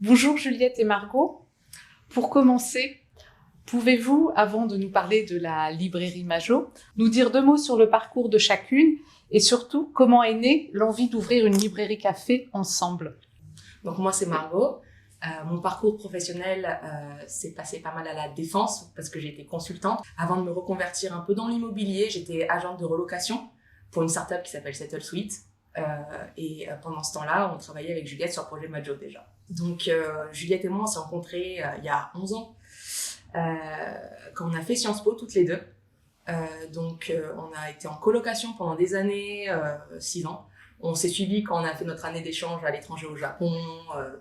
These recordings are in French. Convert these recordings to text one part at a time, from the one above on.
Bonjour Juliette et Margot. Pour commencer, pouvez-vous, avant de nous parler de la librairie Majot, nous dire 2 mots sur le parcours de chacune et surtout comment est née l'envie d'ouvrir une librairie café ensemble? Donc moi c'est Margot. Mon parcours professionnel s'est passé pas mal à la défense parce que j'ai été consultante. Avant de me reconvertir un peu dans l'immobilier, j'étais agente de relocation pour une startup qui s'appelle Settle Suite. Pendant ce temps-là, on travaillait avec Juliette sur le projet Majot déjà. Donc Juliette et moi on s'est rencontrés il y a 11 ans quand on a fait Sciences Po toutes les deux. On a été en colocation pendant des années, 6 ans. On s'est suivis quand on a fait notre année d'échange à l'étranger au Japon.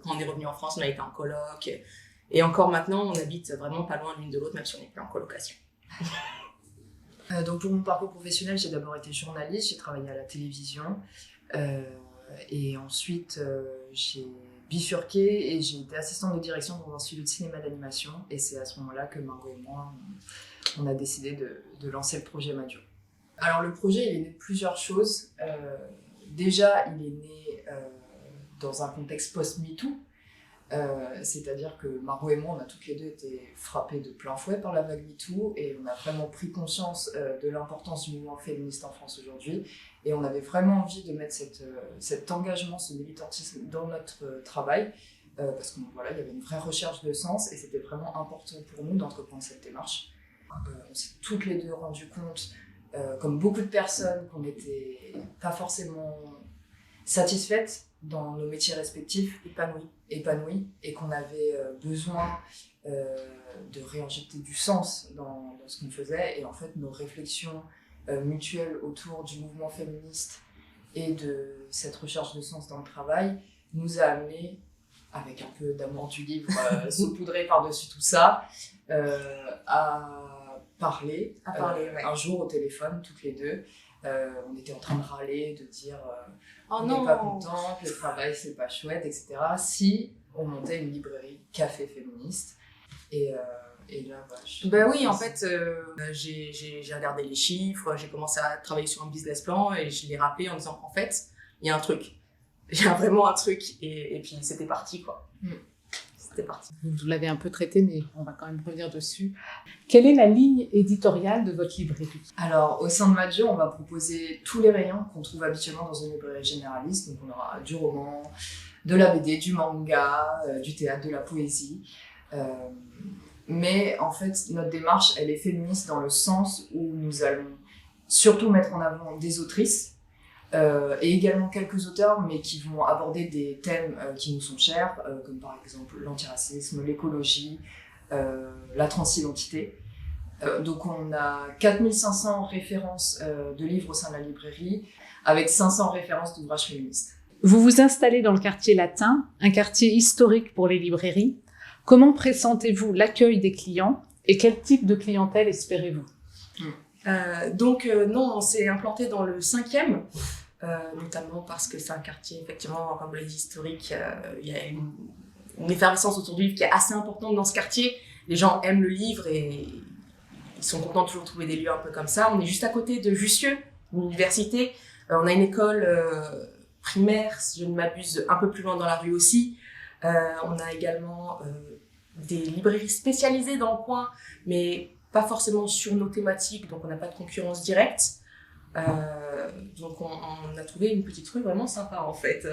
Quand on est revenu en France, on a été en coloc. Et encore maintenant, on habite vraiment pas loin l'une de l'autre, même si on n'est plus en colocation. Donc pour mon parcours professionnel, j'ai d'abord été journaliste, j'ai travaillé à la télévision. Et ensuite, j'ai bifurqué et j'ai été assistante de direction dans un studio de cinéma d'animation. Et c'est à ce moment-là que Margot et moi, on a décidé de lancer le projet Majot. Alors le projet, il est né de plusieurs choses. Déjà, il est né dans un contexte post-MeToo. C'est-à-dire que Margot et moi, on a toutes les deux été frappées de plein fouet par la vague MeToo et on a vraiment pris conscience de l'importance du mouvement féministe en France aujourd'hui. Et on avait vraiment envie de mettre cet engagement, ce militantisme dans notre travail parce qu'il y avait une vraie recherche de sens et c'était vraiment important pour nous d'entreprendre cette démarche. On s'est toutes les deux rendu compte, comme beaucoup de personnes, qu'on n'était pas forcément satisfaites dans nos métiers respectifs, épanouis et qu'on avait besoin de réinjecter du sens dans ce qu'on faisait. Et en fait, nos réflexions mutuelles autour du mouvement féministe et de cette recherche de sens dans le travail nous a amenés, avec un peu d'amour du livre saupoudré par-dessus tout ça, à parler ouais. Un jour au téléphone, toutes les deux. On était en train de râler, de dire on n'est pas content, que le travail c'est pas chouette, etc. Si on montait une librairie café féministe. Et là, oui, en fait, j'ai regardé les chiffres, j'ai commencé à travailler sur un business plan et je l'ai rappelé en disant en fait, il y a un truc. Il y a vraiment un truc. Et puis c'était parti, quoi. C'était parti. Vous l'avez un peu traité, mais on va quand même revenir dessus. Quelle est la ligne éditoriale de votre librairie? Alors, au sein de Majot, on va proposer tous les rayons qu'on trouve habituellement dans une librairie généraliste. Donc, on aura du roman, de la BD, du manga, du théâtre, de la poésie. Mais en fait, notre démarche, elle est féministe dans le sens où nous allons surtout mettre en avant des autrices et également quelques auteurs, mais qui vont aborder des thèmes qui nous sont chers, comme par exemple l'antiracisme, l'écologie, la transidentité. Donc on a 4500 références de livres au sein de la librairie, avec 500 références d'ouvrages féministes. Vous vous installez dans le quartier latin, un quartier historique pour les librairies. Comment pressentez-vous l'accueil des clients et quel type de clientèle espérez-vous? Non, on s'est implanté dans le 5e, notamment parce que c'est un quartier, effectivement, comme vous l'avez dit, historique. Il y a une effervescence autour du livre qui est assez importante dans ce quartier. Les gens aiment le livre et ils sont contents de toujours trouver des lieux un peu comme ça. On est juste à côté de Jussieu, l'université. On a une école primaire, si je ne m'abuse, un peu plus loin dans la rue aussi. On a également des librairies spécialisées dans le coin, mais pas forcément sur nos thématiques, donc on n'a pas de concurrence directe. Donc on a trouvé une petite rue vraiment sympa en fait.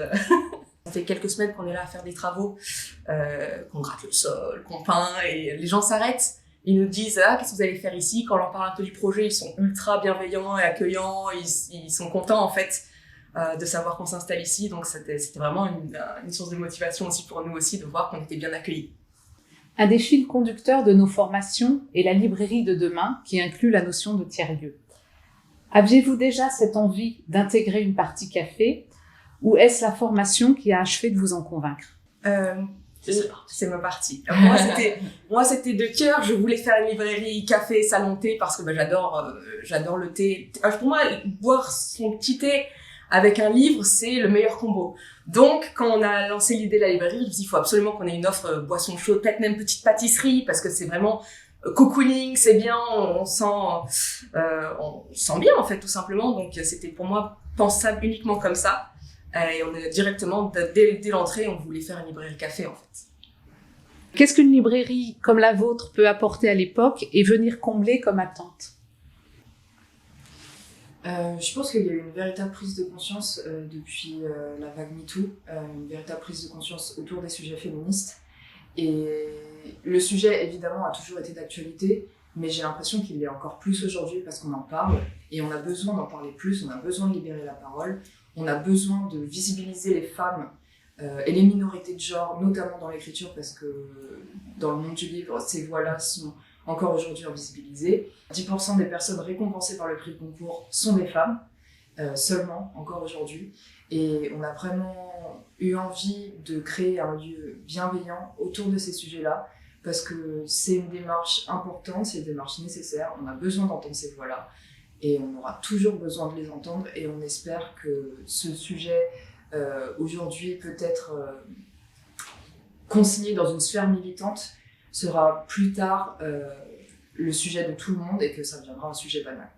Ça fait quelques semaines qu'on est là à faire des travaux, qu'on gratte le sol, qu'on peint, et les gens s'arrêtent. Ils nous disent « Ah, qu'est-ce que vous allez faire ici ?» Quand on leur parle un peu du projet, ils sont ultra bienveillants et accueillants, ils sont contents en fait de savoir qu'on s'installe ici. Donc c'était vraiment une source de motivation aussi pour nous aussi de voir qu'on était bien accueillis. Un des fils conducteurs de nos formations est la librairie de demain, qui inclut la notion de tiers-lieu. Aviez-vous déjà cette envie d'intégrer une partie café, ou est-ce la formation qui a achevé de vous en convaincre? C'est ma partie. Moi, c'était de cœur. Je voulais faire une librairie café, salon thé, parce que j'adore le thé. Pour moi, boire son petit thé avec un livre, c'est le meilleur combo. Donc, quand on a lancé l'idée de la librairie, je me suis dit, il faut absolument qu'on ait une offre boisson chaude, peut-être même petite pâtisserie, parce que c'est vraiment cocooning, c'est bien, on sent bien, en fait, tout simplement. Donc, c'était pour moi pensable uniquement comme ça. Et on est directement, dès l'entrée, on voulait faire une librairie café, en fait. Qu'est-ce qu'une librairie comme la vôtre peut apporter à l'époque et venir combler comme attente? Je pense qu'il y a eu une véritable prise de conscience depuis la vague MeToo, une véritable prise de conscience autour des sujets féministes. Et le sujet, évidemment, a toujours été d'actualité, mais j'ai l'impression qu'il l'est encore plus aujourd'hui parce qu'on en parle et on a besoin d'en parler plus, on a besoin de libérer la parole, on a besoin de visibiliser les femmes et les minorités de genre, notamment dans l'écriture, parce que dans le monde du livre, ces voix-là sont encore aujourd'hui invisibilisées. 10% des personnes récompensées par le prix de concours sont des femmes, seulement, encore aujourd'hui. Et on a vraiment eu envie de créer un lieu bienveillant autour de ces sujets-là, parce que c'est une démarche importante, c'est une démarche nécessaire, on a besoin d'entendre ces voix-là, et on aura toujours besoin de les entendre, et on espère que ce sujet, aujourd'hui peut-être consigné dans une sphère militante, sera plus tard le sujet de tout le monde, et que ça deviendra un sujet banal.